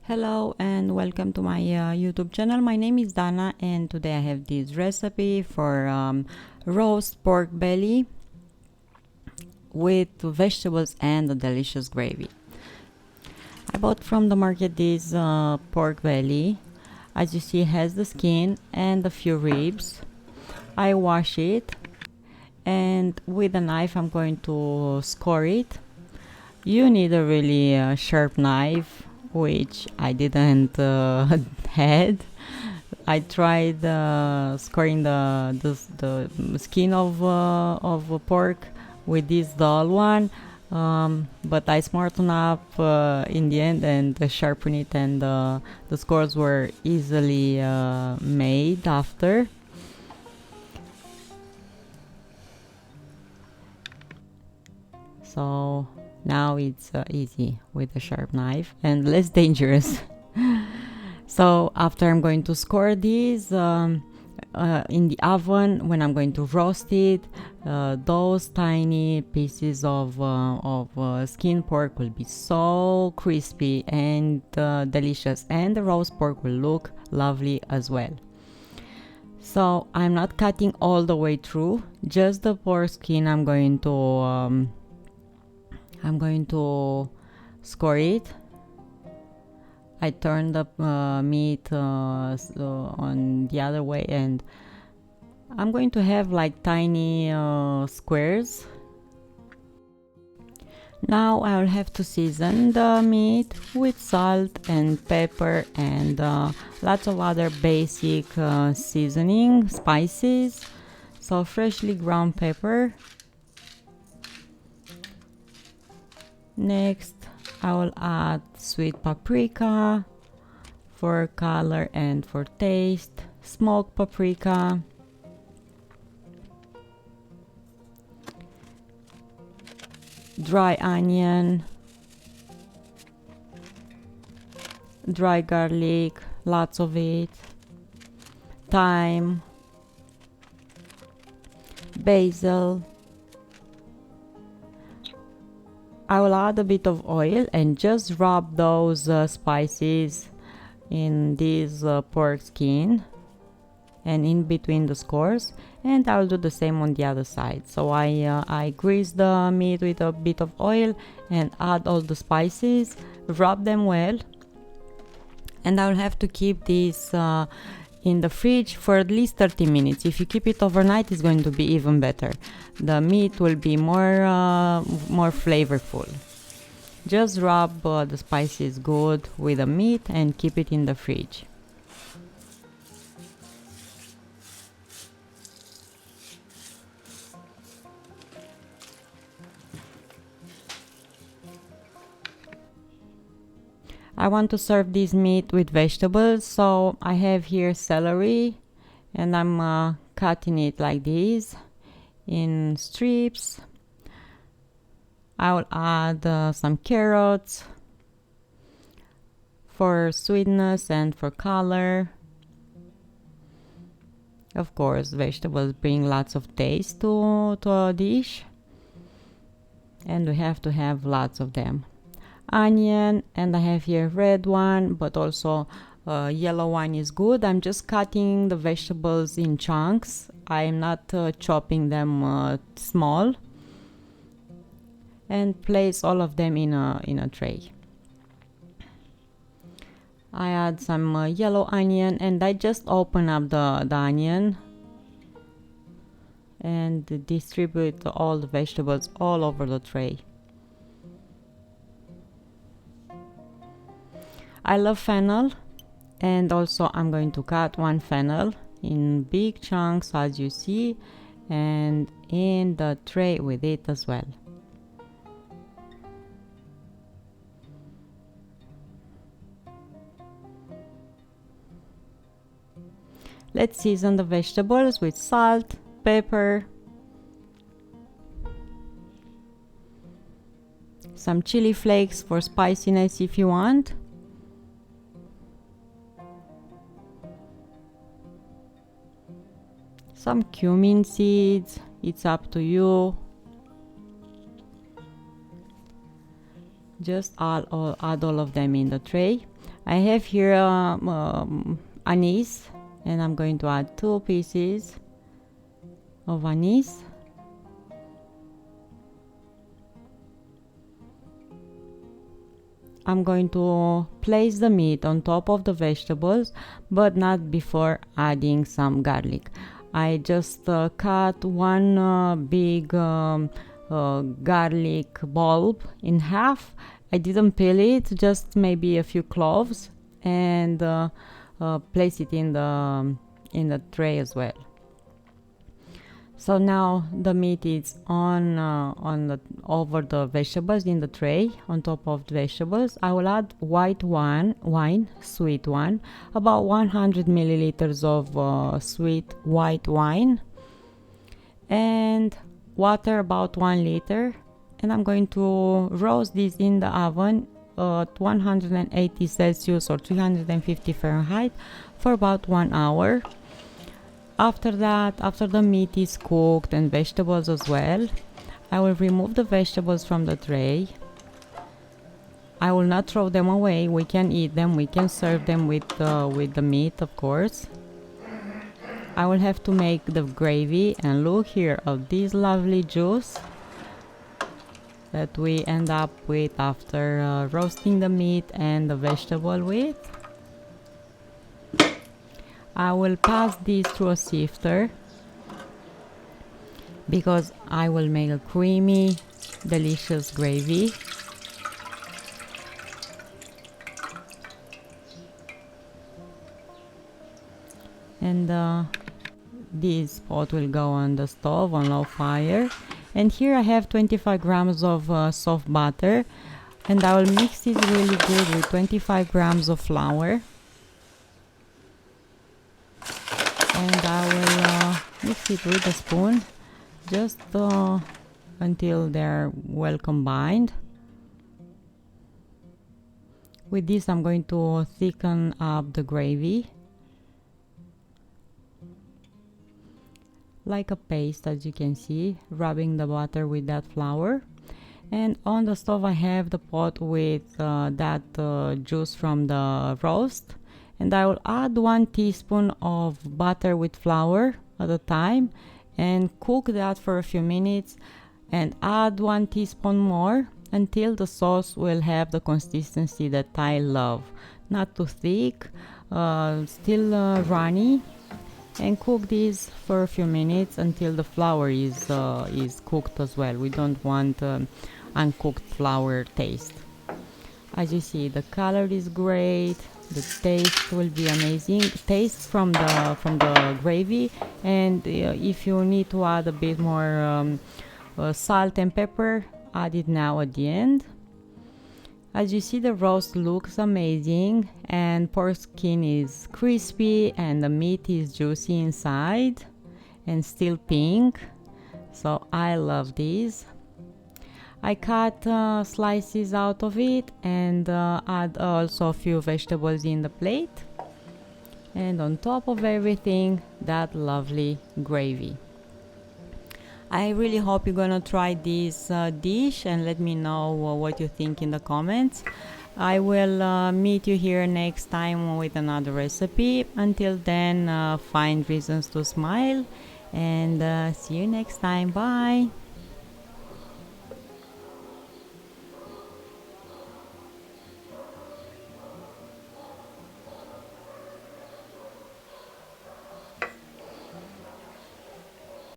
Hello and welcome to my YouTube channel. My name is Dana and today I have this recipe for roast pork belly with vegetables and a delicious gravy. I bought from the market this pork belly. As you see, it has the skin and a few ribs. I wash it and with a knife I'm going to score it. You need a really sharp knife, which I didn't had. I tried scoring the skin of a pork with this dull one, but I smartened up in the end and sharpened it, and the scores were easily made after. So now it's easy with a sharp knife and less dangerous. So after I'm going to score these in the oven, when I'm going to roast it, those tiny pieces of skin pork will be so crispy and delicious, and the roast pork will look lovely as well. So I'm not cutting all the way through, just the pork skin. I'm going to score it. I turn the meat on the other way, and I'm going to have like tiny squares. Now I'll have to season the meat with salt and pepper and lots of other basic seasoning spices. So freshly ground pepper. Next, I will add sweet paprika for color and for taste, smoked paprika, dry onion, dry garlic, lots of it, thyme, basil. I will add a bit of oil and just rub those spices in this pork skin and in between the scores, and I'll do the same on the other side. So I grease the meat with a bit of oil and add all the spices, rub them well, and I'll have to keep this in the fridge for at least 30 minutes. If you keep it overnight, it's going to be even better. The meat will be more flavorful. Just rub the spices good with the meat and keep it in the fridge. I want to serve this meat with vegetables, so I have here celery and I'm cutting it like this in strips. I will add some carrots for sweetness and for color. Of course, vegetables bring lots of taste to a dish, and we have to have lots of them. Onion, and I have here red one, but also yellow one is good. I'm just cutting the vegetables in chunks. I'm not chopping them small, and place all of them in a tray. I add some yellow onion, and I just open up the onion and distribute all the vegetables all over the tray. I love fennel, and also I'm going to cut one fennel in big chunks, as you see, and in the tray with it as well. Let's season the vegetables with salt, pepper, some chili flakes for spiciness if you want, some cumin seeds, it's up to you. Just add all of them in the tray. I have here anise, and I'm going to add 2 pieces of anise. I'm going to place the meat on top of the vegetables, but not before adding some garlic. I just cut one big garlic bulb in half. I didn't peel it, just maybe a few cloves, and place it in the tray as well. So now the meat is over the vegetables in the tray, on top of the vegetables. I will add white wine, sweet one, about 100 milliliters of sweet white wine, and water about 1 liter. And I'm going to roast this in the oven at 180 Celsius or 350 Fahrenheit for about 1 hour. After that, after the meat is cooked and vegetables as well, I will remove the vegetables from the tray. I will not throw them away. We can eat them. We can serve them with the meat, of course. I will have to make the gravy, and look here at this lovely juice that we end up with after roasting the meat and the vegetable with. I will pass this through a sifter because I will make a creamy, delicious gravy. And this pot will go on the stove on low fire. And here I have 25 grams of soft butter, and I will mix this really good with 25 grams of flour. And I will mix it with a spoon just until they're well combined. With this I'm going to thicken up the gravy like a paste, as you can see, rubbing the butter with that flour. And on the stove I have the pot with that juice from the roast, and I will add 1 teaspoon of butter with flour at a time and cook that for a few minutes, and add 1 teaspoon more until the sauce will have the consistency that I love. Not too thick, still runny, and cook this for a few minutes until the flour is cooked as well. We don't want uncooked flour taste. As you see, the color is great, the taste will be amazing. Taste from the gravy, and if you need to add a bit more salt and pepper, add it now at the end. As you see, the roast looks amazing, and pork skin is crispy and the meat is juicy inside and still pink, so I love this. I cut slices out of it and add also a few vegetables in the plate, and on top of everything, that lovely gravy. I really hope you're gonna try this dish and let me know what you think in the comments. I will meet you here next time with another recipe. Until then, find reasons to smile, and see you next time. Bye.